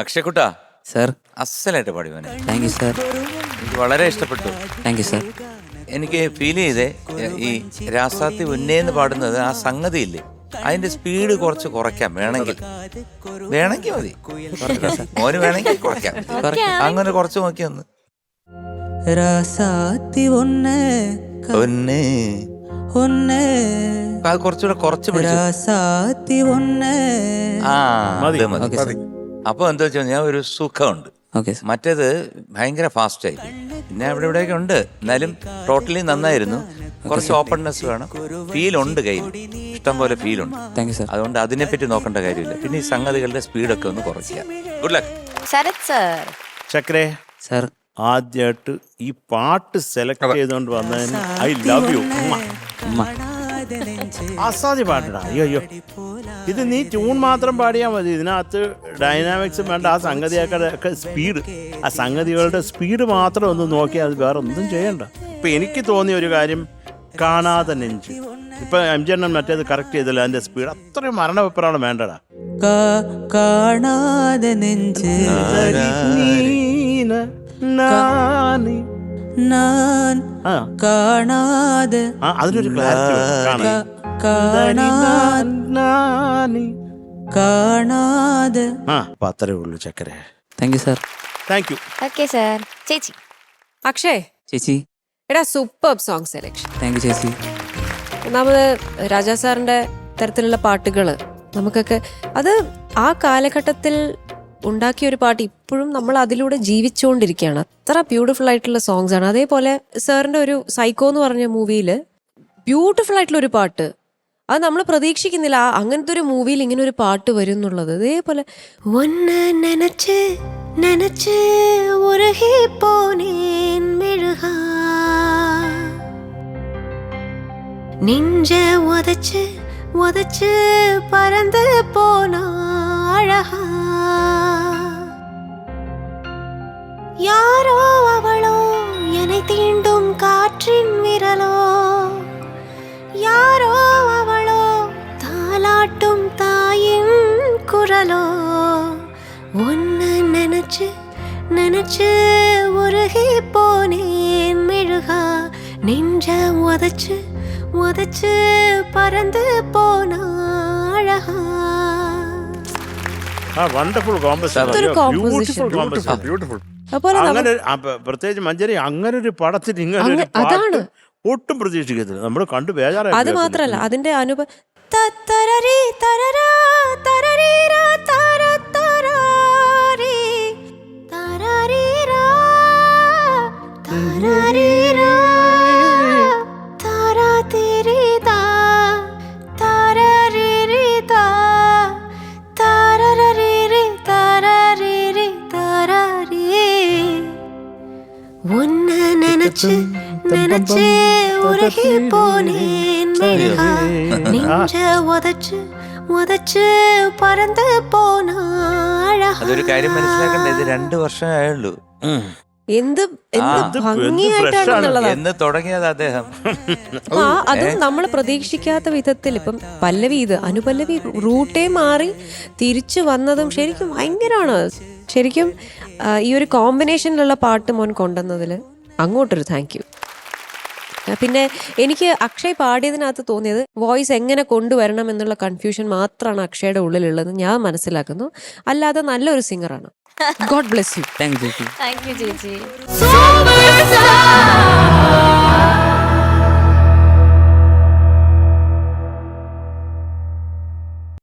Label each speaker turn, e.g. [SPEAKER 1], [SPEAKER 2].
[SPEAKER 1] അക്ഷയക്കുട്ടാ
[SPEAKER 2] sir.
[SPEAKER 1] അസലായിട്ട് പാടി മോനെ.
[SPEAKER 2] Thank you sir.
[SPEAKER 1] എനിക്ക് വളരെ ഇഷ്ടപ്പെട്ടു.
[SPEAKER 2] Thank you sir.
[SPEAKER 1] എനിക്ക് ഫീൽ ചെയ്തേ ഈ രാസാത്തി ഉന്നേന്ന് പാടുന്നത് ആ സംഗതി ഇല്ലേ, അതിന്റെ സ്പീഡ് കുറച്ച് കുറയ്ക്കാം. വേണമെങ്കിൽ മതി, മോന് വേണമെങ്കിൽ കുറയ്ക്കാം. അങ്ങനെ കുറച്ച് നോക്കി ഒന്ന്
[SPEAKER 2] രാസാത്തി ഒന്നേ
[SPEAKER 1] ഒന്നേ
[SPEAKER 2] ഒന്നേ
[SPEAKER 1] അത് കുറച്ചുകൂടെ കുറച്ച് പിടിച്ചു.
[SPEAKER 2] രാസാത്തി ഒന്നേ.
[SPEAKER 1] ആ അത് മതി. അപ്പൊ എന്താ വെച്ചാൽ ഞാൻ ഒരു സുഖമുണ്ട്. മറ്റേത് ഭയങ്കര ഫാസ്റ്റ് ആയി. പിന്നെ അവിടെ ഇവിടെയൊക്കെ ഉണ്ട്, എന്നാലും ടോട്ടലി നന്നായിരുന്നു. കുറച്ച് ഓപ്പൺനെസ് വേണം. ഫീലുണ്ട് കയ്യിൽ, ഇഷ്ടം പോലെ ഫീലുണ്ട്. അതുകൊണ്ട് അതിനെപ്പറ്റി നോക്കേണ്ട കാര്യമില്ല. പിന്നെ ഈ സംഗതികളുടെ സ്പീഡൊക്കെ ഒന്ന് കുറയ്ക്കുക. Good luck.
[SPEAKER 3] ശരത് സർ.
[SPEAKER 4] ചക്രേ
[SPEAKER 2] സർ,
[SPEAKER 4] ആദ്യമായിട്ട് ഈ പാട്ട് സെലക്ട് ചെയ്തുകൊണ്ട് വന്നതിന് ഐ ലവ് യു. അസാധ്യ പാട്ടടാ. അയ്യോ, ഇത് നീ ട്യൂൺ മാത്രം പാടിയാൽ മതി. ഇതിനകത്ത് ഡൈനാമിക്സും വേണ്ട, ആ സംഗതിയൊക്കെ സ്പീഡ്, ആ സംഗതികളുടെ സ്പീഡ് മാത്രം ഒന്ന് നോക്കിയാൽ അത് വേറെ ഒന്നും ചെയ്യണ്ട. ഇപ്പം എനിക്ക് തോന്നിയ ഒരു കാര്യം, കാണാതെ നെഞ്ച്. ഇപ്പൊ എംജിഎണ്ണൻ മറ്റേത് കറക്റ്റ് ചെയ്തില്ല, അതിന്റെ സ്പീഡ് അത്രയും മരണവെപ്പറാണ് വേണ്ടടാ.
[SPEAKER 2] കാണാതെ നെഞ്ച് കാണാതെ
[SPEAKER 4] അതിനൊരു ക്ലാരിറ്റി
[SPEAKER 2] കാണാതെ.
[SPEAKER 4] അപ്പൊ അത്രേ ഉള്ളൂ ചക്കര.
[SPEAKER 2] Thank you sir.
[SPEAKER 4] Thank you.
[SPEAKER 3] Okay sir. ചേച്ചി.
[SPEAKER 5] അക്ഷയ്
[SPEAKER 2] ചേച്ചി.
[SPEAKER 5] എടാ super song selection.
[SPEAKER 2] Thank you ചേച്ചി.
[SPEAKER 5] ഒന്നാമത് രാജാ സാറിന്റെ തരത്തിലുള്ള പാട്ടുകൾ നമുക്കൊക്കെ അത് ആ കാലഘട്ടത്തിൽ ഉണ്ടാക്കിയ ഒരു പാട്ട് ഇപ്പോഴും നമ്മൾ അതിലൂടെ ജീവിച്ചുകൊണ്ടിരിക്കുകയാണ്. അത്ര ബ്യൂട്ടിഫുൾ ആയിട്ടുള്ള സോങ്സ് ആണ്. അതേപോലെ സാറിന്റെ ഒരു സൈക്കോ എന്ന് പറഞ്ഞ മൂവിയിൽ ബ്യൂട്ടിഫുൾ ആയിട്ടുള്ള ഒരു പാട്ട്, അത് നമ്മൾ പ്രതീക്ഷിക്കുന്നില്ല അങ്ങനത്തെ ഒരു മൂവിയിൽ ഇങ്ങനെ ഒരു പാട്ട് വരും എന്നുള്ളത്. അതേപോലെ
[SPEAKER 6] ഒന്ന് നനച്ച് നനച്ച് ഉരുകി പോനേൻ മെഴുകാ, നെഞ്ച ഉതച്ച് ഉതച്ച് പരந்து போனா அழகா, யாரோ அவளோ என்னை தீண்டும் காற்றின் விரலோ, யாரோ அவளோ தாலாட்டும் தாயின் குரலோ, ஒன்னு நினைச்சு நினைச்சு உருகி போனேன் மெழுகா, நெஞ்ச உதச்சு உதச்சு பறந்து போனா அழகா.
[SPEAKER 4] Wonderful composition. അങ്ങനെ പ്രത്യേകിച്ച് മഞ്ജരി അങ്ങനെ ഒരു പടത്തിൽ ഇങ്ങനെ ഒരു പാട്ട് ഒട്ടും പ്രതീക്ഷിക്കത്തില്ല. നമ്മൾ കണ്ടു ബേജാറായി.
[SPEAKER 5] അത് മാത്രല്ല അതിന്റെ
[SPEAKER 6] തരരി തരരാ തരരീരാ തര തരാരി തരരീരാ തരരീരാ തരാ തിരിതാ തരരീരിതാ തരരീരി തരരീരി തരരീ, ഒന്നു നനച്ച് നനച്ച് ഉരുകി പോനേൻ മെഴുകാ, നെഞ്ച ഉതച്ച് ഉതച്ച് പരந்து പോനാ അഴകാ.
[SPEAKER 1] അതൊരു കാര്യം മനസ്സിലാക്കണ്ടേ, ഇത് 2 വർഷമായുള്ളൂ.
[SPEAKER 5] എന്ത് ഭംഗിയായിട്ടാണെന്നുള്ളതാണ്
[SPEAKER 1] എന്ന് തുടങ്ങിയത് അദ്ദേഹം.
[SPEAKER 5] അതും നമ്മൾ പ്രതീക്ഷിക്കാത്ത വിധത്തിൽ. ഇപ്പം പല്ലവി, ഇത് അനുപല്ലവി റൂട്ടേ മാറി തിരിച്ചു വന്നതും ശരിക്കും ഭയങ്കരമാണ്. ശരിക്കും ഈ ഒരു കോമ്പിനേഷനിലുള്ള പാട്ട് മോൻ കൊണ്ടുവന്നതിൽ അങ്ങോട്ടൊരു താങ്ക് യു. പിന്നെ എനിക്ക് അക്ഷയ് പാടിയതിനകത്ത് തോന്നിയത് വോയിസ് എങ്ങനെ കൊണ്ടുവരണം എന്നുള്ള കൺഫ്യൂഷൻ മാത്രമാണ് അക്ഷയുടെ ഉള്ളിലുള്ളത് ഞാൻ മനസ്സിലാക്കുന്നു. അല്ലാതെ നല്ലൊരു സിംഗറാണ്. God bless you.
[SPEAKER 2] Thank you.
[SPEAKER 3] Thank you ചേച്ചി.
[SPEAKER 6] Super star.